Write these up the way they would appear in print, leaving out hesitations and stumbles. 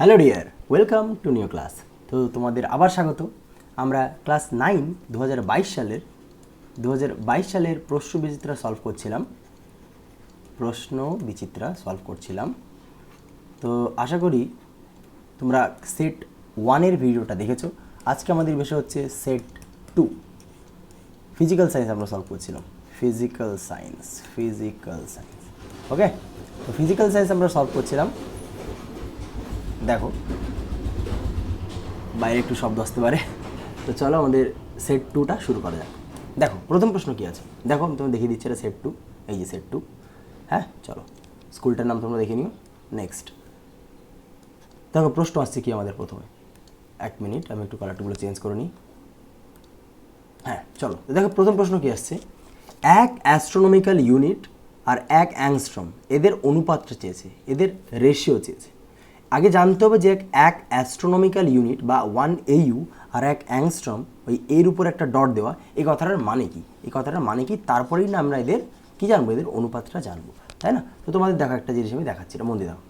Hello dear, welcome to new class. তো তোমাদের আবার স্বাগত। আমরা ক্লাস 9 2022 সালের প্রশ্ন বিচিত্রা সলভ করছিলাম। তো আশা করি তোমরা সেট 1-এর ভিডিওটা দেখেছো। আজকে আমাদের বিষয় হচ্ছে সেট 2, ফিজিক্যাল সায়েন্স। আমরা সলভ করছিলাম ফিজিক্যাল সায়েন্স। ওকে, তো ফিজিক্যাল সায়েন্স আমরা সলভ করছিলাম। দেখো, বাইরে একটু শব্দ আসতে পারে, তো চলো আমাদের সেট 2টা শুরু করা যাক। দেখো প্রথম প্রশ্ন কী আছে, দেখো আমি তোমাকে দেখিয়ে দিচ্ছি, এটা সেট 2, এই যে সেট 2। হ্যাঁ, চলো স্কুলটার নাম তোমরা দেখে নিও। নেক্সট দেখো প্রশ্ন আসছে কি আমাদের প্রথমে। এক মিনিট, আমি একটু কালারগুলো চেঞ্জ করে নিই। হ্যাঁ চলো, দেখো প্রথম প্রশ্ন কী আসছে, এক অ্যাস্ট্রোনমিক্যাল ইউনিট আর এক অ্যাংস্ট্রম, এদের অনুপাতটা চেয়েছে, এদের রেশিও চেয়েছে। আগে জানতে হবে যে এক অ্যাস্ট্রোনমিক্যাল ইউনিট বা 1 AU আর এক অ্যাংস্ট্রম, ওই এর উপর একটা ডট দেওয়া, এই কথাটার মানে কি, তারপরেই না আমরা এদের কী জানবো, এদের অনুপাতটা জানবো, তাই না? তো তোমাদের দেখা একটা জিনিস আমি দেখাচ্ছি, এটা মন দিয়ে দাও।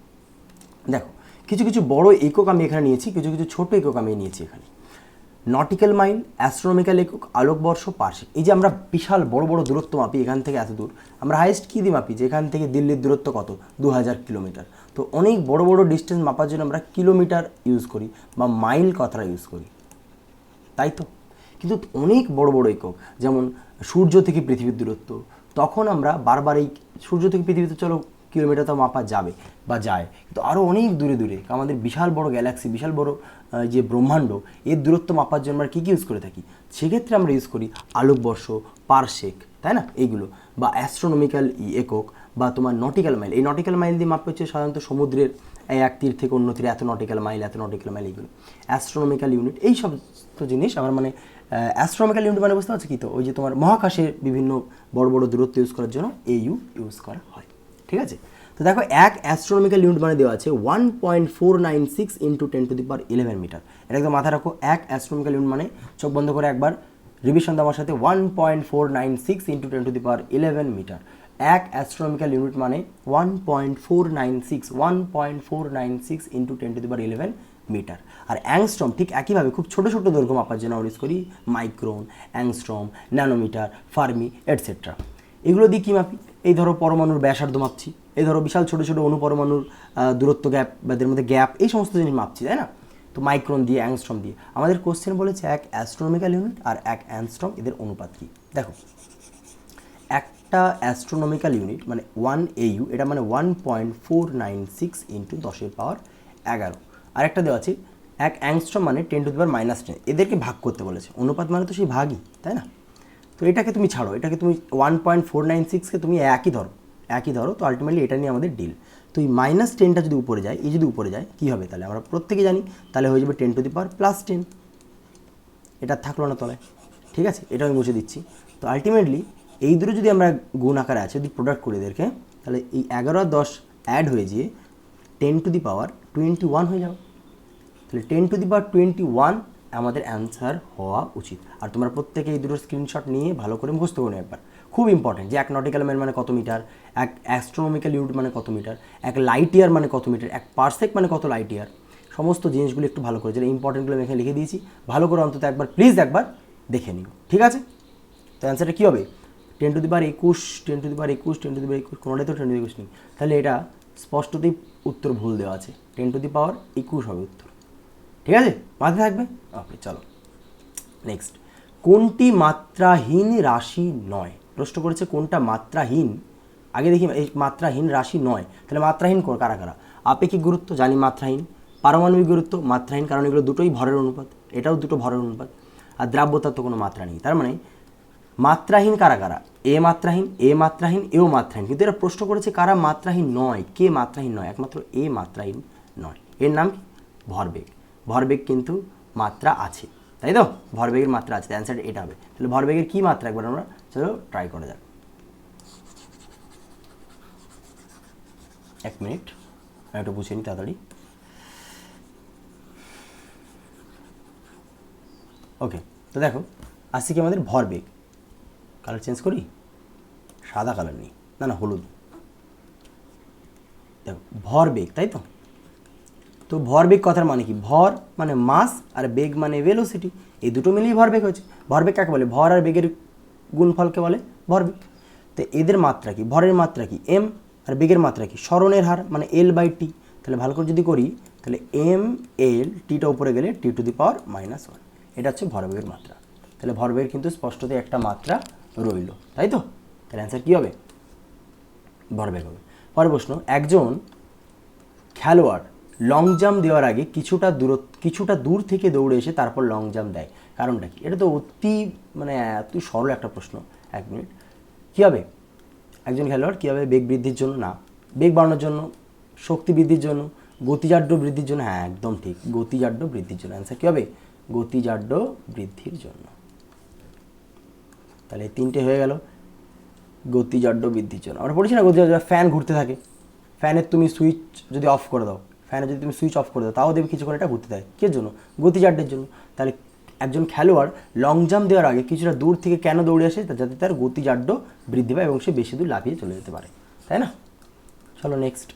দেখো কিছু কিছু বড় একক আমি এখানে নিয়েছি, কিছু কিছু ছোট একক আমি নিয়েছি এখানে। নটিক্যাল মাইল, অ্যাস্ট্রোনমিক্যাল একক, আলোকবর্ষ, পার্সেক। এই যে আমরা বিশাল বড় বড় দূরত্ব মাপি, এখান থেকে এত দূর, আমরা হাইয়েস্ট কী দিয়ে মাপি, যে এখান থেকে দিল্লির দূরত্ব কত, 2000 কিলোমিটার। তো অনেক বড় বড় ডিস্টেন্স মাপার জন্য আমরা কিলোমিটার ইউজ করি বা মাইল কথাটা ইউজ করি, তাই তো। কিন্তু অনেক বড় বড় একক, যেমন সূর্য থেকে পৃথিবীর দূরত্ব, তখন আমরা বারবার এই সূর্য থেকে পৃথিবীতে চলো কিলোমিটার তো মাপা যাবে বা যায়, কিন্তু আরও অনেক দূরে দূরে আমাদের বিশাল বড় গ্যালাক্সি, বিশাল বড় যে ব্রহ্মাণ্ড, এর দূরত্ব মাপার জন্য আমরা কী কী ইউজ করে থাকি, সেক্ষেত্রে আমরা ইউজ করি আলোকবর্ষ, পারসেক, তাই না, এইগুলো। বা অ্যাস্ট্রোনমিক্যাল একক বা তোমার নটিক্যাল মাইল। এই নটিক্যাল মাইল দিয়ে মাপা হচ্ছে সাধারণত সমুদ্রের এই এক তীর থেকে অন্য তীরে এত নটিক্যাল মাইল, এইগুলো অ্যাস্ট্রোনমিক্যাল ইউনিট। এই সমস্ত জিনিস আমার মানে অ্যাস্ট্রোনমিক্যাল ইউনিট মানে বুঝতে পারছি কি, তো ওই যে তোমার মহাকাশের বিভিন্ন বড় বড় দূরত্ব ইউজ করার জন্য AU ইউজ করা হয়, ঠিক আছে। তো দেখো এক অ্যাস্ট্রোনমিক্যাল ইউনিট মানে দেওয়া আছে 1.496 ইন্টু 10⁻11 মিটার। এটা একদম মাথায় রাখো, এক অ্যাস্ট্রোনমিক্যাল ইউনিট মানে, চোখ বন্ধ করে একবার রিভিশন দেওয়ার সাথে, 1.496 ইন্টু 10⁻11 মিটার। এক অ্যাস্ট্রোনমিক্যাল ইউনিট মানে 1.496 ইন্টু 10⁻11 মিটার। আর অ্যাংস্ট্রম ঠিক একইভাবে খুব ছোটো ছোটো দৈর্ঘ্য মাপার জন্য আমরা ইউজ করি micron, angstrom, nanometre, fermi, etcetera. এগুলো দিয়ে কী মাপি, এই ধরো পরমাণুর ব্যাসার্ধ মাপছি, এই ধরো বিশাল ছোটো ছোটো অনুপরমাণুর দূরত্ব গ্যাপ বা এদের মধ্যে গ্যাপ, এই সমস্ত জিনিস মাপছি, তাই না। তো মাইক্রন দিয়ে, অ্যাংস্ট্রম দিয়ে। আমাদের কোশ্চেন বলেছে এক অ্যাস্ট্রোনমিক্যাল ইউনিট আর এক অ্যাংস্ট্রম, এদের অনুপাত কী। দেখো একটা অ্যাস্ট্রোনমিক্যাল ইউনিট মানে 1 AU, এটা মানে 1.496 ইন্টু 10⁻11। আরেকটা দেওয়া আছে এক অ্যাংস্ট্রম মানে 10⁻−10। এদেরকে ভাগ করতে বলেছে, অনুপাত মানে তো সেই ভাগই, তাই না। তো এটাকে তুমি ছাড়ো, এটাকে তুমি 1.496কে তুমি একই ধরো, তো আলটিমেটলি এটা নিয়ে আমাদের ডিল। তো এই -10টা যদি উপরে যায়, এই যদি উপরে যায় কী হবে, তাহলে আমরা প্রত্যেকে জানি, তাহলে হয়ে যাবে 10⁻+10। এটা থাকলো না তলায়, ঠিক আছে, এটা আমি মুছে দিচ্ছি। তো আলটিমেটলি এই দুটো যদি আমরা গুণ আকারে আছে, যদি প্রোডাক্ট করি এদেরকে, তাহলে এই 11 আর 10 অ্যাড হয়ে গিয়ে 10⁻21 হয়ে যাবে। তাহলে 10⁻21 আমাদের অ্যান্সার হওয়া উচিত। আর তোমরা প্রত্যেকে এই দুটো স্ক্রিনশট নিয়ে ভালো করে মুখস্থ করে একবার, খুব ইম্পর্টেন্ট, যে এক নটিক্যাল মাইল মানে কত মিটার, এক অ্যাস্ট্রোনমিক্যাল ইউনিট মানে কত মিটার, এক লাইট ইয়ার মানে কত মিটার, এক পারসেক মানে কত লাইট ইয়ার, সমস্ত জিনিসগুলো একটু ভালো করে, যেটা ইম্পর্টেন্টগুলো আমি এখানে লিখে দিয়েছি, ভালো করে অন্তত একবার প্লিজ একবার দেখে নিও, ঠিক আছে। তো অ্যান্সারটা কী হবে, 10⁻21 কোনোটাই তো 10⁻21 নেই, তাহলে এটা স্পষ্টতই উত্তর ভুল দেওয়া আছে, 10⁻21 হবে উত্তর, ঠিক আছে, মাথায় থাকবে। ওকে চলো নেক্সট, কোনটি মাত্রাহীন রাশি নয়। প্রশ্ন করেছে কোনটা মাত্রাহীন। আগে দেখি এই মাত্রাহীন রাশি নয়, তাহলে মাত্রাহীন কারা কারা। আপেক্ষিক গুরুত্ব জানি মাত্রাহীন, পারমাণবিক গুরুত্ব মাত্রাহীন, কারণ এগুলো দুটোই ভরের অনুপাত, এটাও দুটো ভরের অনুপাত, আর দ্রাব্যতার তো কোনো মাত্রা নেই। তার মানে মাত্রাহীন কারা কারা, এ মাত্রাহীন, এও মাত্রাহীন। কিন্তু এরা প্রশ্ন করেছে কারা মাত্রাহীন নয়, কে মাত্রাহীন নয়, একমাত্র এ মাত্রাহীন নয়। এর নাম কি, ভরবেগ। ভরবেগ কিন্তু মাত্রা আছে, তাই তো, ভরবেগের মাত্রা আছে, অ্যান্সার এটা হবে। তাহলে ভরবেগের কী মাত্রা একবার আমরা চলো ট্রাই করা যাক। এক মিনিট আমি একটু বুঝে নিই তাড়াতাড়ি। ওকে, তো দেখো আসছে কি আমাদের ভরবেগ। কালার চেঞ্জ করি, সাদা কালার নেই, না হলুদ। দেখো ভরবেগ, তাই তো, তো ভরবেগ কথার মানে কি? ভর মানে মাস আর বেগ মানে ভেলোসিটি, এই দুটো মিলিয়ে ভরবেগ হচ্ছে। ভরবেগ কাকে বলে? ভর আর বেগের গুণফলকে বলে ভরবেগ। তো এদের মাত্রা কি? ভরের মাত্রা কি? এম, আর বেগের মাত্রা কি? সরণের হার মানে L/T। তাহলে ভালো করে যদি করি তাহলে mL, টিটা উপরে গেলে T⁻⁻1, এটা হচ্ছে ভরবেগের মাত্রা। তাহলে ভরবেগের কিন্তু স্পষ্টতই একটা মাত্রা রইল, তাই তো? তাহলে অ্যান্সার কী হবে? ভরবেগ হবে। পরের প্রশ্ন, একজন খেলোয়াড় লং জাম্প দেওয়ার আগে কিছুটা দূর থেকে দৌড়ে এসে তারপর লং জাম্প দেয়, কারণটা কি? এটা তো অতি সরল একটা প্রশ্ন। 1 মিনিট। কী হবে? একজন খেলোয়াড় কী হবে? বেগ বৃদ্ধির জন্য? না, বেগ বাড়ানোর জন্য, শক্তি বৃদ্ধির জন্য, গতিজাড্য বৃদ্ধির জন্য। হ্যাঁ, একদম ঠিক, গতিজাড্য বৃদ্ধির জন্য। অ্যান্সার কী হবে? গতিজাড্য বৃদ্ধির জন্য। তাহলে এই 3টে হয়ে গেল, গতিজাড্য বৃদ্ধির জন্য। আমরা পড়েছি না, গতিজাড্য, ফ্যান ঘুরতে থাকে, ফ্যানের তুমি সুইচ যদি অফ করে দাও, ফ্যানের যদি তুমি সুইচ অফ করে দাও, তাও দেখবে কিছুক্ষণ এটা ঘুরতে থাকে। কির জন্য? গতিজাড্যের জন্য। তাহলে একজন খেলোয়াড় লং জাম্প দেওয়ার আগে কিছুটা দূর থেকে কেন দৌড়ে আসে? যাতে তার গতিজাড্য বৃদ্ধি পায় এবং সে বেশি দূর লাফিয়ে চলে যেতে পারে, তাই না? চলো নেক্সট,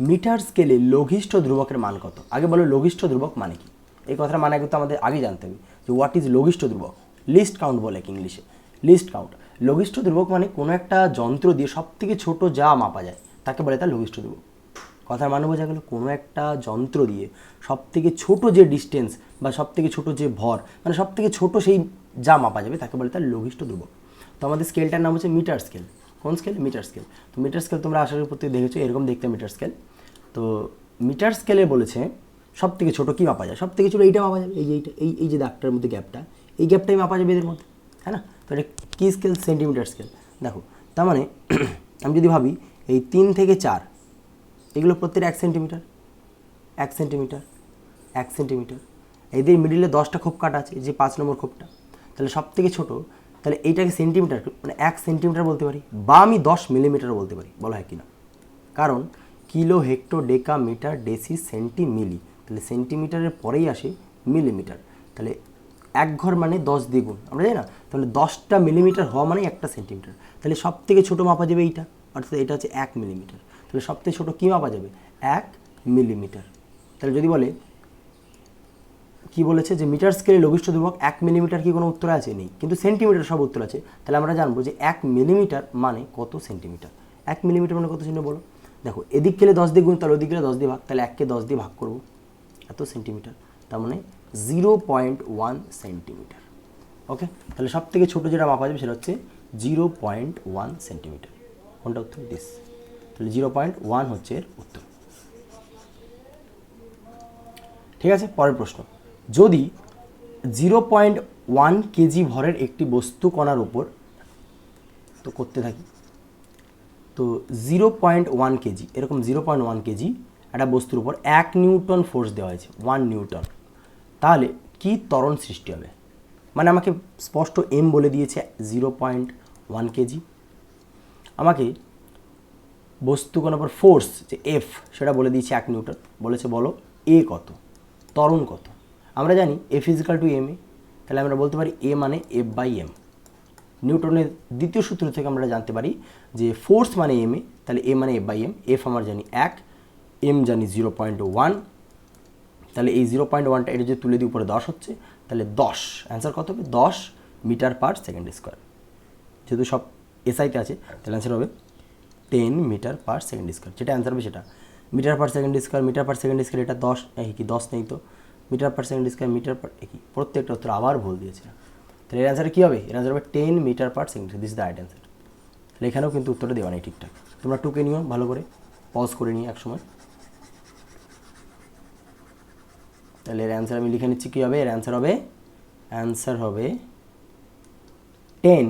মিটার স্কেলে লঘিষ্ঠ ধ্রুবকের মান কত? আগে বলো লঘিষ্ঠ ধ্রুবক মানে কি? এই কথাটার মানে কিন্তু আমাদের আগে জানতে হবে যে হোয়াট ইজ লঘিষ্ঠ ধ্রুবক। লিস্ট কাউন্ট বলে কি ইংলিশে, লিস্ট কাউন্ট। লঘিষ্ঠ ধ্রুবক মানে কোনো একটা যন্ত্র দিয়ে সবথেকে ছোট যা মাপা যায় তাকে বলে তার লঘিষ্ঠ ধ্রুবক। কথার মানে বোঝা গেল, কোনো একটা যন্ত্র দিয়ে সবথেকে ছোট যে ডিস্টেন্স বা সবথেকে ছোট যে ভর, মানে সবথেকে ছোট সেই যা মাপা যাবে তাকে বলে তার লঘিষ্ঠ ধ্রুবক। তো আমাদের স্কেলটার নাম হচ্ছে মিটার স্কেল। কোন স্কেল? Metre scale. তো মিটার স্কেল তোমরা আশা করি প্রত্যেকে দেখেছো, এরকম দেখতে মিটার স্কেল। তো মিটার স্কেলে বলেছে সব থেকে ছোটো কী মাপা যায়? সব থেকে ছোটো এইটা মাপা যাবে, এই যে দাগটার মধ্যে গ্যাপটা, এই গ্যাপটাই মাপা যাবে এদের মধ্যে, হ্যাঁ না? তো এটা কী স্কেল? Centimetre scale. দেখো, তার মানে আমি যদি ভাবি এই 3 থেকে 4 এগুলো প্রত্যেক 1 সেন্টিমিটার, 1 সেন্টিমিটার, 1 সেন্টিমিটার। এদের মিডিলে 10টা খোপ কাটা আছে, যে 5 নম্বর খোপটা। তাহলে সব থেকে ছোটো, তাহলে এইটাকে সেন্টিমিটার মানে 1 সেন্টিমিটার বলতে পারি, বা আমি 10 মিলিমিটার বলতে পারি, বলা হয় কিনা? কারণ কিলো, হেক্টো, ডেকা, মিটার, ডেসি, সেন্টি, মিলি, তাহলে সেন্টিমিটারের পরেই আসে মিলিমিটার। তাহলে 1 ঘর মানে 10 দ্বিগুণ, আমরা জানি না? তাহলে 10টা মিলিমিটার হওয়া মানে 1টা সেন্টিমিটার। তাহলে সব থেকে ছোটো মাপা যাবে এইটা, অর্থাৎ এটা হচ্ছে 1 মিলিমিটার। তাহলে সব থেকে ছোটো কী মাপা যাবে? 1 মিলিমিটার। তাহলে যদি বলে কি বলেছে যে মিটার স্কেলে লঘিষ্ঠ ধ্রুবক 1 মিলিমিটার, কি কোনো উত্তর আছে? নেই, কিন্তু সেন্টিমিটার সব উত্তর আছে। তাহলে আমরা জানবো যে 1 মিলিমিটার মানে কত সেন্টিমিটার। 1 মিলিমিটার মানে কত সেন্টিমিটার বলো? দেখো, এদিক গেলে 10 দিয়ে গুণ, তাহলে ওদিক গেলে 10 দিয়ে ভাগ, তাহলে 1কে 10 দিয়ে ভাগ করবো, এত সেন্টিমিটার। তার মানে 0.1 সেন্টিমিটার। ওকে, তাহলে সব থেকে ছোটো যেটা মাপা যাবে সেটা হচ্ছে 0.1 সেন্টিমিটার। কোনটা উত্তর? দিস। তাহলে 0.1 হচ্ছে এর উত্তর। ঠিক আছে, পরের প্রশ্ন, যদি 0.1 কেজি ভরের একটি বস্তু কণার উপর তো করতে থাকি, তো 0.1 কেজি, এরকম 0.1 কেজি একটা বস্তুর উপর 1 নিউটন ফোর্স দেওয়া হয়েছে, 1 নিউটন, তাহলে কি ত্বরণ সৃষ্টি হবে? মানে আমাকে স্পষ্ট এম বলে দিয়েছে 0.1 কেজি, আমাকে বস্তু কণার উপর ফোর্স যে এফ সেটা বলে দিয়েছে 1 নিউটন, বলেছে বলো এ কত, ত্বরণ কত? আমরা জানি F is equal two M A, তাহলে আমরা বলতে পারি এ মানে এফ বাই এম। নিউটনের দ্বিতীয় সূত্র থেকে আমরা জানতে পারি যে ফোর্স মানে এম এ, তাহলে এ মানে এফ বাই এম। এফ আমরা জানি 1, এম জানি 0.1, তাহলে এই 0.1টা এটা যদি তুলে দিই উপরে 10 হচ্ছে, তাহলে 10, অ্যান্সার কত হবে? 10 মিটার পার সেকেন্ড স্কোয়ার। যেহেতু সব এসআইতে আছে তাহলে অ্যান্সার হবে 10 মিটার পার সেকেন্ড স্কোয়ার। যেটা অ্যান্সার হবে সেটা metre per second square, metre per second square, এটা 10 কি 10 নেই তো, metre per second square, metre per কি, প্রত্যেকটা উত্তর আবার ভুল দিয়েছে। তাহলে এর অ্যান্সার কী হবে? এর অ্যান্সার হবে 10 metre per second. This is the right answer. তাহলে এখানেও কিন্তু উত্তরটা দেওয়া নেই ঠিকঠাক, তোমরা টুকে নিও ভালো করে, পজ করে নিও এক সময়। তাহলে এর অ্যান্সার আমি লিখে নিচ্ছি, কী হবে? এর অ্যান্সার হবে 10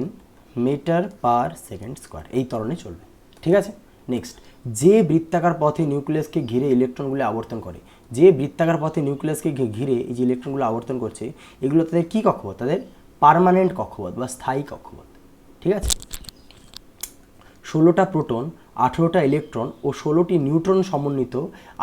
মিটার পার সেকেন্ড স্কোয়ার, এই ত্বরণে চলবে। ঠিক আছে, নেক্সট, যে বৃত্তাকার পথে নিউক্লিয়াসকে ঘিরে ইলেকট্রনগুলি আবর্তন করে, যে বৃত্তাকার পথে নিউক্লিয়াসকে ঘিরে এই যে ইলেকট্রনগুলো আবর্তন করছে, এগুলো তাদের কী কক্ষপথ? তাদের পার্মানেন্ট কক্ষপথ বা স্থায়ী কক্ষপথ। ঠিক আছে, 16টা প্রোটন, 18টা ইলেকট্রন ও 16টি নিউট্রন সমন্বিত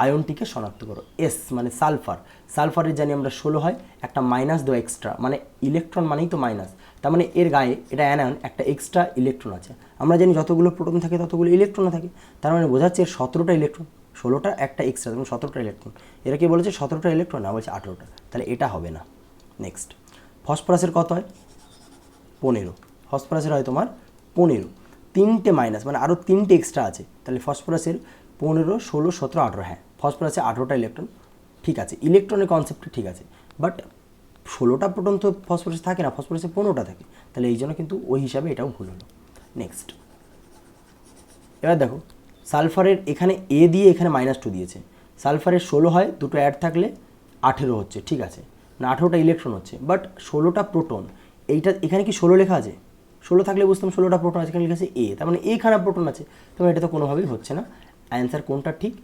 আয়নটিকে শনাক্ত করো। এস মানে সালফার, সালফারের জানি আমরা 16 হয়, একটা মাইনাস দেওয়া এক্সট্রা, মানে ইলেকট্রন মানেই তো মাইনাস, তার মানে এর গায়ে এটা অ্যানায়ন, একটা এক্সট্রা ইলেকট্রন আছে। আমরা জানি যতগুলো প্রোটন থাকে ততগুলো ইলেকট্রনও থাকে, তার মানে বোঝাচ্ছে এর 17টা ইলেকট্রন, 16টা একটা এক্সট্রা, এবং 17টা ইলেকট্রন। এরা কি বলেছে 17টা ইলেকট্রন, না বলছে 18টা, তাহলে এটা হবে না। নেক্সট, ফসফরাসের কত হয়? 15। ফসফরাসের হয় তোমার 15, 3টে মাইনাস মানে আরও 3টে এক্সট্রা আছে, তাহলে ফসফরাসের 15, 16, 17, 18। হ্যাঁ, ফসফরাসে 18টা ইলেকট্রন, ঠিক আছে, ইলেকট্রনের কনসেপ্টটা ঠিক আছে, বাট 16টা প্রোটন তো ফসফরাসে থাকে না, ফসফরাসে 15টা থাকে, তাহলে এই জন্য কিন্তু ওই হিসাবে এটাও ভুল হলো। নেক্সট, এবার দেখো সালফারের এখানে এ দিয়ে এখানে -2 দিয়েছে, সালফারের 16 হয়, দুটো অ্যাড থাকলে 18 হচ্ছে, ঠিক আছে না, 18টা ইলেকট্রন হচ্ছে, বাট 16টা প্রোটন। এইটা এখানে কি 16 লেখা আছে? 16 থাকলে বুঝতাম 16টা প্রোটন আছে, এখানে লেখা আছে এ, তার মানে এ খারাপ প্রোটন আছে, তবে এটা তো কোনোভাবেই হচ্ছে না। অ্যান্সার কোনটা ঠিক?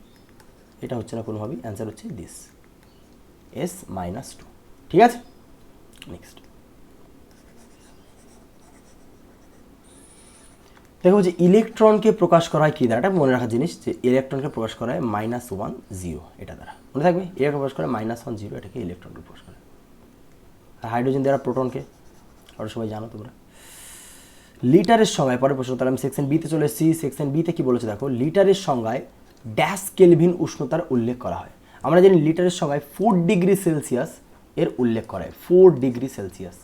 এটা হচ্ছে না কোনোভাবেই, অ্যান্সার হচ্ছে দিস, S-2, ঠিক আছে। নেক্সট দেখো যে ইলেকট্রনকে প্রকাশ করা হয় কী দ্বারা, এটা মনে রাখার জিনিস, যে ইলেকট্রনকে প্রকাশ করা হয় -1, 0 এটা দ্বারা, মনে থাকবে, ইলেকট্রন প্রকাশ করে -1, 0, এটাকে ইলেকট্রনকে প্রকাশ করে। আর হাইড্রোজেন দ্বারা প্রোটনকে, ওরা সবাই জানো তোমরা। লিটারের সংজ্ঞায়, পরের প্রশ্ন, তাহলে আমি সেকশন বিতে চলে এসেছি। সেকশন বিতে কী বলেছে দেখো, লিটারের সংজ্ঞায় ড্যাশ কেলভিন উষ্ণতার উল্লেখ করা হয়। আমরা জানি লিটারের সংজ্ঞায় 4 ডিগ্রি সেলসিয়াস এর উল্লেখ করা হয়, 4 ডিগ্রি সেলসিয়াস,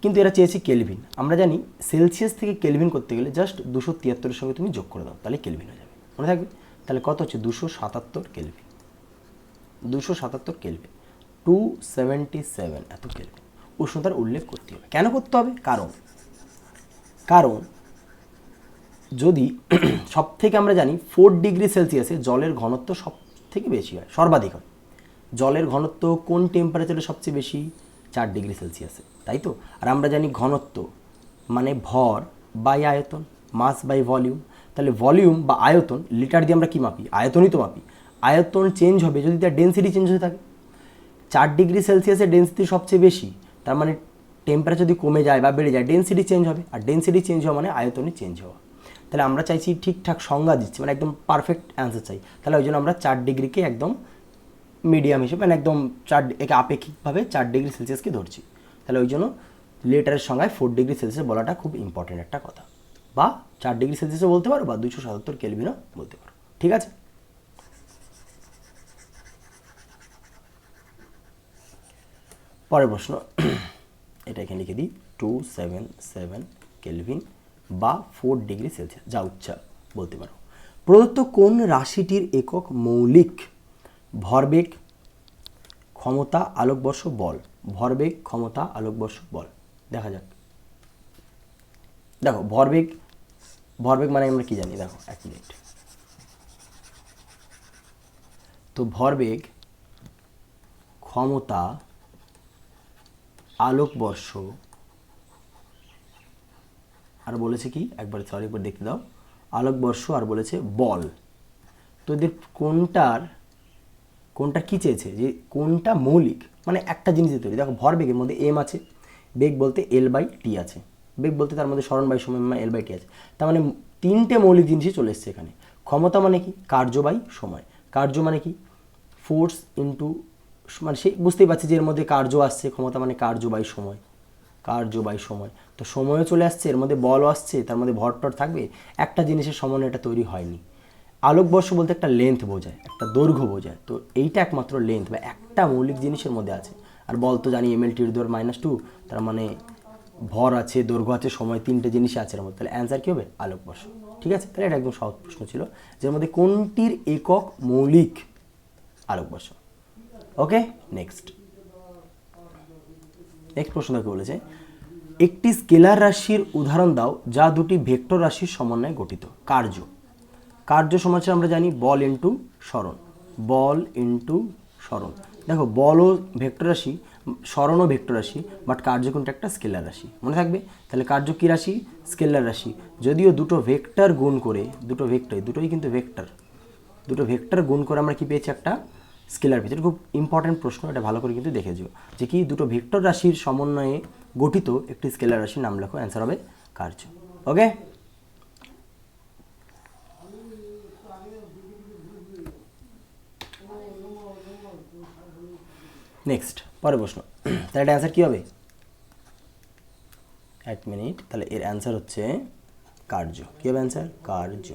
কিন্তু এরা চেয়েছে কেলভিন। আমরা জানি সেলসিয়াস থেকে কেলভিন করতে গেলে জাস্ট 273-এর সঙ্গে তুমি যোগ করে দাও, তাহলে কেলভিন হয়ে যাবে, মনে থাকবে। তাহলে কত হচ্ছে? 277 কেলভিন, 277 কেলভিন, 277 এত কেলভিন উষ্ণতার উল্লেখ করতে হবে। কেন করতে হবে? কারণ যদি সব থেকে আমরা জানি 4 ডিগ্রি সেলসিয়াসে জলের ঘনত্ব সব থেকে বেশি হয়, সর্বাধিক হয়। জলের ঘনত্ব কোন টেম্পারেচারে সবচেয়ে বেশি? 4 ডিগ্রি সেলসিয়াসে, তাই তো। আর আমরা জানি ঘনত্ব মানে ভর বাই আয়তন, মাস বাই ভলিউম। তাহলে ভলিউম বা আয়তন, লিটার দিয়ে আমরা কী মাপি? আয়তনই তো মাপি। আয়তন চেঞ্জ হবে যদি তার ডেন্সিটি চেঞ্জ হয়ে থাকে। 4 ডিগ্রি সেলসিয়াসের ডেন্সিটি সবচেয়ে বেশি, তার মানে টেম্পারেচার যদি কমে যায় বা বেড়ে যায়, ডেন্সিটি চেঞ্জ হবে, আর ডেন্সিটি চেঞ্জ হওয়া মানে আয়তনে চেঞ্জ হওয়া। তাহলে আমরা চাইছি ঠিকঠাক সংজ্ঞা দিচ্ছি, মানে একদম পারফেক্ট অ্যান্সার চাই, তাহলে ওই জন্য আমরা 4 ডিগ্রিকে একদম মিডিয়াম হিসেবে, মানে একদম একে আপেক্ষিকভাবে 4 ডিগ্রি সেলসিয়াসকে ধরছি। তাহলে ওই জন্য লিটারের সংজ্ঞায় 4 ডিগ্রি সেলসিয়াস বলাটা খুব ইম্পর্টেন্ট একটা কথা, বা 4 ডিগ্রি সেলসিয়াসও বলতে পারো, বা 277 কেলভিনও বলতে পারো, ঠিক আছে। পরের প্রশ্ন, এটা এখানে লিখে দিই, 277 কেলভিন বা 4 ডিগ্রি সেলসিয়াস, যা উচ্চা বলতে পারো। প্রদত্ত কোন রাশিটির একক মৌলিক? ভরবেগ, ক্ষমতা, আলোকবর্ষ, বল। ভরবেগ, ক্ষমতা, আলোকবর্ষ, বল। দেখা যাক। দেখো ভরবেগ মানে আমরা কি জানি, দেখো 1 মিনিট। তো ভরবেগ, ক্ষমতা, আলোকবর্ষ, আর বলেছে কি, একবার সরি একবার দেখতে দাও, আলোকবর্ষ আর বলেছে বল। তো এদের কোনটার কি চেয়েছে, যে কোনটা মৌলিক, মানে একটা জিনিসের তৈরি। দেখো ভরবেগের মধ্যে এম আছে, বেগ বলতে L/T আছে, বেগ বলতে তার মধ্যে সরণ বাই সময় L/T আছে, তার মানে 3টে মৌলিক জিনিসই চলে এসছে এখানে। ক্ষমতা মানে কি? কার্য বাই সময়। কার্য মানে কি? ফোর্স ইন্টু, মানে সেই বুঝতেই পারছি যে এর মধ্যে কার্য আসছে, ক্ষমতা মানে কার্য বাই সময়, কার্য বাই সময়, তো সময়ও চলে আসছে, এর মধ্যে বলও আসছে, তার মধ্যে ভরটর থাকবে, একটা জিনিসের সমন্বয়ে এটা তৈরি হয়নি। আলোকবর্ষ বলতে একটা লেন্থ বোঝায়, একটা দৈর্ঘ্য বোঝায়, তো এইটা একমাত্র লেন্থ বা একটা মৌলিক জিনিসের মধ্যে আছে। আর বল তো জানি mL/2, তার মানে ভর আছে, দৈর্ঘ্য আছে, সময়, 3টে জিনিসই আছে এর মধ্যে, তাহলে অ্যান্সার কী হবে? আলোকবর্ষ, ঠিক আছে। তাহলে এটা একদম সহজ প্রশ্ন ছিল, যার মধ্যে কোনটির একক মৌলিক? আলোকবর্ষ। ওকে, নেক্সট প্রশ্ন দেখে বলেছে, একটি স্কেলার রাশির উদাহরণ দাও যা দুটি ভেক্টর রাশির সমন্বয়ে গঠিত। কার্য সমাচার আমরা জানি বল ইন্টু সরণ, বল ইন্টু সরণ। দেখো বল ও ভেক্টর রাশি, সরণ ও ভেক্টর রাশি, বাট কার্য কোনটা? একটা স্কেলার রাশি, মনে থাকবে। তাহলে কার্য কী রাশি? স্কেলার রাশি। যদিও দুটো ভেক্টর গুণ করে, দুটোই কিন্তু ভেক্টর, দুটো ভেক্টর গুণ করে আমরা কি পেয়েছি? একটা স্কেলার পেয়েছি। এটা খুব ইম্পর্টেন্ট প্রশ্ন, এটা ভালো করে কিন্তু দেখে দিও, যে কি দুটো ভেক্টর রাশির সমন্বয়ে গঠিত একটি স্কেলার রাশির নাম লেখো, অ্যান্সার হবে কার্য। ওকে, নেক্সট পরের প্রশ্ন, তাহলে এটা অ্যান্সার কী হবে? 1 মিনিট, তাহলে এর অ্যান্সার হচ্ছে কার্য। কী হবে অ্যান্সার? কার্য।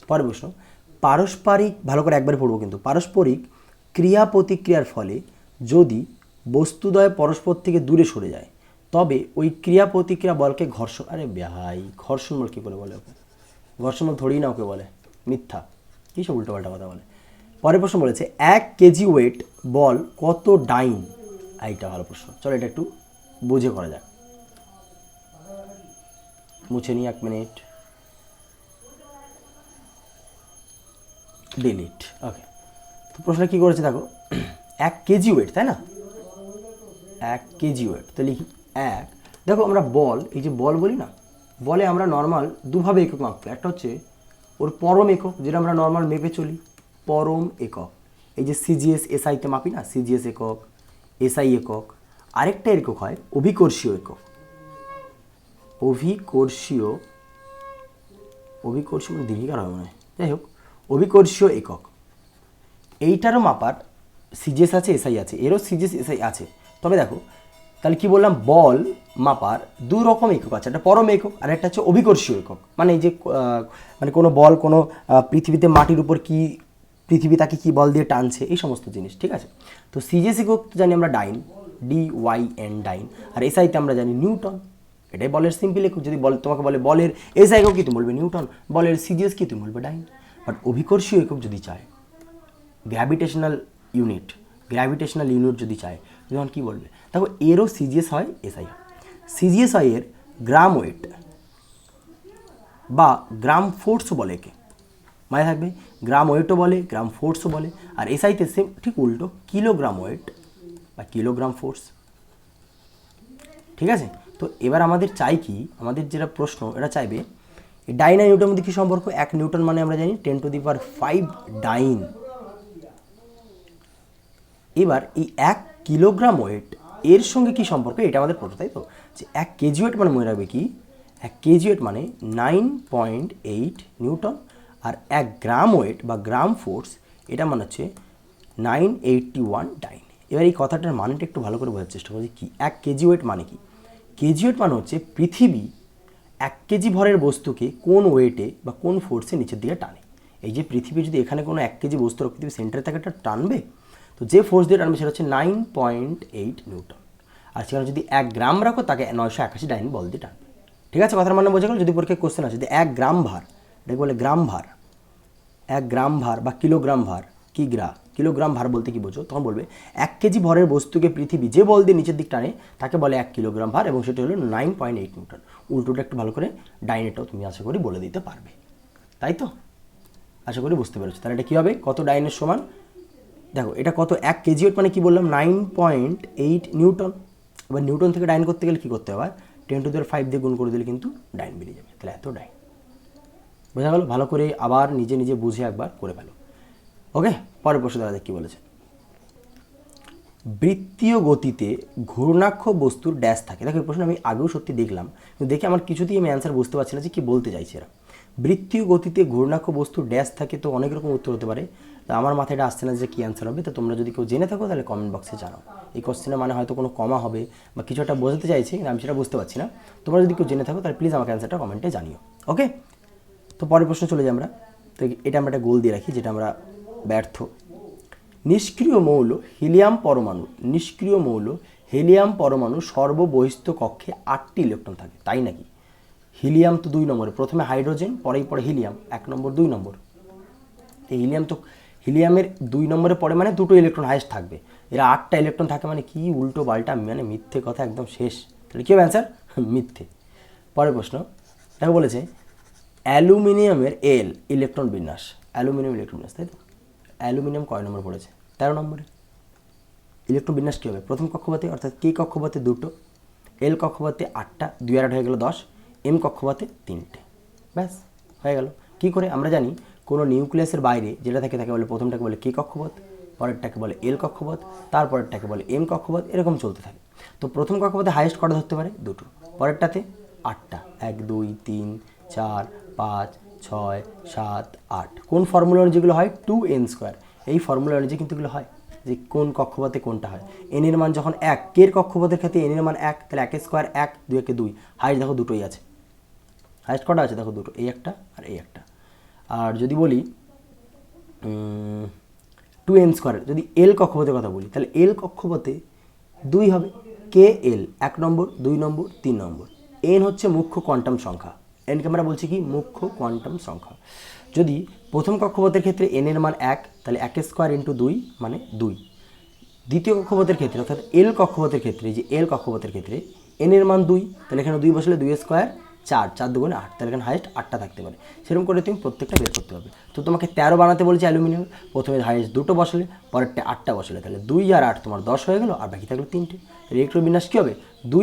পরের প্রশ্ন, পারস্পরিক, ভালো করে একবার পড়বো কিন্তু, পারস্পরিক ক্রিয়া প্রতিক্রিয়ার ফলে যদি বস্তুদ্বয় পরস্পর থেকে দূরে সরে যায় তবে ওই ক্রিয়া প্রতিক্রিয়া বলকে ঘর্ষণ, আরে ভাই ঘর্ষণ বল কী করে বলে ওকে? ঘর্ষণ বল থোড়ি না ওকে বলে, মিথ্যা, কী সব উল্টোপাল্টা কথা বলে। পরের প্রশ্ন বলেছে 1 কেজি ওয়েট বল কত ডাইন? এইটা ভালো প্রশ্ন, চলো এটা একটু বুঝে করা যাক। মুছে নিই 1 মিনিট, ডিলিট। ওকে, তো প্রশ্ন কী করেছে দেখো, 1 কেজি ওয়েট, তাই না? 1 কেজি ওয়েট, তো লিখি 1। দেখো আমরা বল, এই যে বল বলি না, বলে আমরা নর্মাল দুভাবে একক মাপবো। একটা হচ্ছে ওর পরম একক, যেটা আমরা নর্মাল মেপে চলি, পরম একক। এই যে সিজিএস এসআইতে মাপি না, সিজিএস একক, এসআই একক। আরেকটা একক হয় অভিকর্ষীয় একক। অভিকর্ষীয় মানে দীর্ঘিকার হয় মনে হয়, যাই হোক, অভিকর্ষীয় একক। এইটারও মাপার সিজিএস আছে, এসআই আছে, এরও সিজিএস এসআই আছে। তবে দেখো তাহলে কি বললাম, বল মাপার দু রকম একক আছে, একটা পরম একক আর একটা হচ্ছে অভিকর্ষীয় একক। মানে এই যে মানে কোনো বল, কোনো পৃথিবীতে মাটির উপর কি, পৃথিবী তাকে কি বল দিয়ে টানছে, এই সমস্ত জিনিস, ঠিক আছে? তো সিজিএস একক জানি আমরা ডাইন, DYN ডাইন, আর এসআইতে আমরা জানি নিউটন। এটাই বলের সিম্পল একক। যদি বল তোমাকে বলে বলের এসআই একক কি, তুমি বলবে নিউটন, বলের সিজিএস কি, তুমি বলবে ডাইন। বাট অভিকর্ষীয় একক যদি চায়, গ্র্যাভিটেশনাল ইউনিট যদি চায়, তখন কী বলবে? দেখো এরও সিজিএস হয়, এসআই হয়। সিজিএস হয় এর গ্রাম ওয়েট বা গ্রাম ফোর্সও বলে একে, মানে থাকবে গ্রাম ওয়েটও বলে, গ্রাম ফোর্সও বলে। আর এসআইতে সেম ঠিক উল্টো, কিলোগ্রাম ওয়েট বা কিলোগ্রাম ফোর্স, ঠিক আছে? তো এবার আমাদের চাই কি, আমাদের যেটা প্রশ্ন এটা চাইবে ডাইন আর নিউটনের মধ্যে কী সম্পর্ক। 1 নিউটন মানে আমরা জানি 10⁵ ডাইন। এবার এই 1 কিলোগ্রাম ওয়েট এর সঙ্গে কি সম্পর্ক, এটা আমাদের প্রশ্ন, তাই তো? যে 1 কেজি ওয়েট মানে মনে রাখবে কি, 1 কেজি ওয়েট মানে 9.8 নিউটন, আর 1 গ্রাম ওয়েট বা গ্রাম ফোর্স এটা মানে হচ্ছে 981 ডাইন। এবার এই কথাটার মানেটা একটু ভালো করে বোঝার চেষ্টা করছি। কি 1 কেজি ওয়েট মানে কি? কেজি ওয়েট মানে হচ্ছে পৃথিবী 1 কেজি ভরের বস্তুকে কোন ওয়েটে বা কোন ফোর্সে নিচের দিকে টানে। এই যে পৃথিবী যদি এখানে কোনো 1 কেজি বস্তু রাখে, পৃথিবী সেন্টারে তাকে একটা টানবে, তো যে ফোর্স দিয়ে টানবে সেটা হচ্ছে 9.8 নিউটন। আর সেখানে যদি 1 গ্রাম রাখো, তাকে 981 ডাইন বল দিয়ে টানবে। ঠিক আছে, কথার মানে বোঝা গেল? যদি পরীক্ষায় কোশ্চেন আছে, যদি 1 গ্রাম ভার, এটাকে বলে গ্রাম ভার, 1 গ্রাম ভার বা কিলোগ্রাম ভার, কিলোগ্রাম ভার বলতে কি বোঝো, তখন বলবে 1 কেজি ভরের বস্তুকে পৃথিবী যে বল দিয়ে নিচের দিক টানে তাকে বলে 1 কিলোগ্রাম ভার, এবং সেটা হলো 9.8 নিউটন। উল্টোটা একটু ভালো করে ডাইনেটাও তুমি আশা করি বলে দিতে পারবে, তাই তো? আশা করি বুঝতে পেরেছো। তাহলে এটা কী হবে, কত ডাইনের সমান? দেখো এটা কত, 1 কেজি ওয়েট মানে কি বললাম, 9.8 নিউটন। এবার নিউটন থেকে ডাইন করতে গেলে কী করতে হবে, 10⁵ দিয়ে গুণ করে দিলে কিন্তু ডাইন বেরিয়ে যাবে। তাহলে এত ডাইন, বোঝা গেল? ভালো করে আবার নিজে নিজে বুঝে একবার করে ফেলো। ওকে, পরের প্রশ্ন দেখা যাক কী বলেছে। বৃত্তীয় গতিতে ঘূর্ণাক্ষ বস্তুর ড্যাশ থাকে। দেখো এই প্রশ্ন আমি আগেও সত্যি দেখলাম, কিন্তু দেখে আমার কিছুতেই আমি অ্যান্সার বুঝতে পারছি না যে কী বলতে চাইছে এরা। বৃত্তীয় গতিতে ঘূর্ণাক্ষ বস্তুর ড্যাশ থাকে, তো অনেক রকম উত্তর হতে পারে। তা আমার মাথায় এটা আসছে না যে কী অ্যান্সার হবে। তো তোমরা যদি কেউ জেনে থাকো তাহলে কমেন্ট বক্সে জানাও। এই কোশ্চেনের মানে হয়তো কোনো কমা হবে বা কিছু একটা বোঝাতে চাইছে, আমি সেটা বুঝতে পারছি না। তোমরা যদি কেউ জেনে থাকো তাহলে প্লিজ আমাকে অ্যান্সারটা কমেন্টে জানিও। ওকে, তো পরের প্রশ্ন চলে যাই আমরা। তো এটা আমরা একটা গোল দিয়ে রাখি, যেটা আমরা ব্যর্থ। নিষ্ক্রিয় মৌল হিলিয়াম পরমাণু সর্ববহিস্থ কক্ষে 8টি ইলেকট্রন থাকে, তাই নাকি? হিলিয়াম তো 2 নম্বরে, প্রথমে হাইড্রোজেন, পরেই পরে হিলিয়াম, 1 নম্বর 2 নম্বর। এই হিলিয়ামের 2 নম্বরে পড়ে মানে 2টো ইলেকট্রন হাইস্ট থাকবে। এরা 8টা ইলেকট্রন থাকে মানে কি উল্টো পাল্টা, মানে মিথ্যে কথা একদম শেষ। তাহলে কী হবে অ্যান্সার? মিথ্যে। পরের প্রশ্ন দেখো, বলেছে অ্যালুমিনিয়ামের ইলেকট্রন বিন্যাস, তাই তো? অ্যালুমিনিয়াম কয় নম্বর পড়েছে? 13 নম্বরে। ইলেকট্রন বিন্যাস কী হবে? প্রথম কক্ষপথে অর্থাৎ কে কক্ষপথে 2টো, এল কক্ষপথে 8টা, 2 আর 8 হয়ে গেল 10, এম কক্ষপথে 3টে, ব্যাস হয়ে গেল। কী করে? আমরা জানি কোনো নিউক্লিয়াসের বাইরে যেটা থাকে তাকে বলে, প্রথমটাকে বলে কে কক্ষপথ, পরেরটাকে বলে এল কক্ষপথ, তারপরেরটাকে বলে এম কক্ষপথ, এরকম চলতে থাকে। তো প্রথম কক্ষপথে হাইয়েস্ট কটা ধরতে পারে? 2টো, পরেরটাতে 8টা, 1 2 3 4 5 6 7 8। কোন ফর্মুলা অনুযায়ী যেগুলো হয়? 2n²। এই ফর্মুলা অনুযায়ী কিন্তু এগুলো হয়, যে কোন কক্ষপথে কোনটা হয়। এন এর মান যখন 1, কের কক্ষপথের ক্ষেত্রে এন এর মান 1, তাহলে 1² 1, 2 একে 2, হাইস্ট দেখো 2টোই আছে। হাইস্ট কটা আছে? দেখো 2টো, এই একটা আর এই একটা। আর যদি বলি 2n², যদি এল কক্ষপথের কথা বলি তাহলে এল কক্ষপথে 2 হবে, কে এল 1 নম্বর, 2 নম্বর, 3 নম্বর। এন হচ্ছে মুখ্য কোয়ান্টাম সংখ্যা, এনকে আমরা বলছি কি মুখ্য কোয়ান্টাম সংখ্যা। যদি প্রথম কক্ষপথের ক্ষেত্রে এন এর মান 1, তাহলে 1² ইন্টু 2 মানে 2। দ্বিতীয় কক্ষপথের ক্ষেত্রে অর্থাৎ এল কক্ষপথের ক্ষেত্রে, যে এল কক্ষপথের ক্ষেত্রে এন এর মান 2, তাহলে এখানে 2 বসলে 2² 4, 4 দুগুণে 8, তাহলে এখানে হাইয়েস্ট 8টা থাকতে পারে। সেরকম করে তুমি প্রত্যেকটা বের করতে হবে। তো তোমাকে 13 বানাতে বলছে অ্যালুমিনিয়াম, প্রথমে হাইয়েস্ট 2টো বসলে, পরেরটা 8টা বসলে, তাহলে 2 আর 8 তোমার 10 হয়ে গেল, আর বাকি থাকলো 3টে। তাহলে ইলেকট্রন বিন্যাস কী হবে? 2,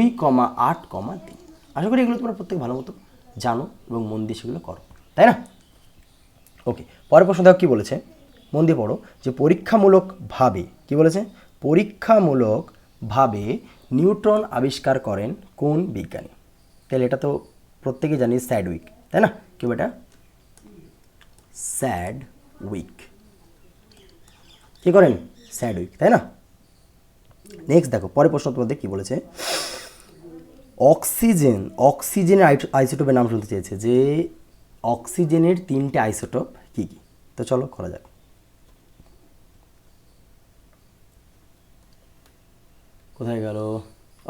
8, 3। আশা করি এগুলো তোমরা প্রত্যেক ভালো মতো জানো এবং মন দিয়ে সেগুলো করো, তাই না? ওকে, পরের প্রশ্ন দেখো কী বলেছে, মন দিয়ে পড়ো, যে পরীক্ষামূলকভাবে কী বলেছে, পরীক্ষামূলকভাবে নিউট্রন আবিষ্কার করেন কোন বিজ্ঞানী? তাহলে এটা তো প্রত্যেকেই জানি, স্যাডউইক, তাই না? কেউ এটা স্যাডউইক কী করেন? স্যাডউইক, তাই না? নেক্সট দেখো পরের প্রশ্ন তোমাদের কী বলেছে, অক্সিজেনের আইসোটোপের নাম শুনতে চেয়েছে, যে অক্সিজেনের 3টে আইসোটোপ কী কী? তো চলো করা যাক। কোথায় গেল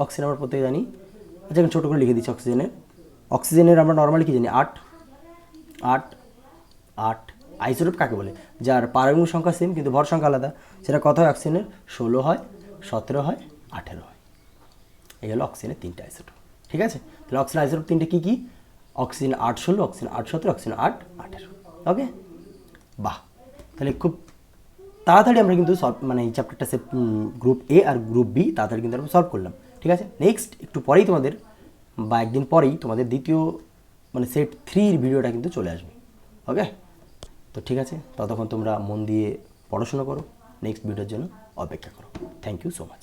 অক্সিজেন? আমরা প্রত্যেকে জানি। আচ্ছা এখন ছোটো করে লিখে দিচ্ছি অক্সিজেনের আমরা নর্মালি কী জানি, 8 আইসোটোপ কাকে বলে? যার পারমাণবিক সংখ্যা সেম কিন্তু ভর সংখ্যা আলাদা। সেটা কত হয়? অক্সিজেনের 16 হয়, 17 হয়, 18 হয়। এই হলো অক্সিজেনের 3টে আইসোটোপ, ঠিক আছে? তাহলে অক্সিজেন আইসোটোপ 3টে কী কী? Oxygen 8-16, oxygen 8-17, oxygen 8-18। ওকে, বাহ। তাহলে খুব তাড়াতাড়ি আমরা কিন্তু সলভ, মানে এই চ্যাপ্টারটা গ্রুপ এ আর গ্রুপ বি তাড়াতাড়ি কিন্তু আমরা সলভ করলাম, ঠিক আছে? নেক্সট একটু পরেই তোমাদের, বা একদিন পরেই তোমাদের দ্বিতীয় মানে সেট 3-র ভিডিওটা কিন্তু চলে আসবে। ওকে, তো ঠিক আছে, ততক্ষণ তোমরা মন দিয়ে পড়াশোনা করো, নেক্সট ভিডিওর জন্য অপেক্ষা করো। Thank you so much.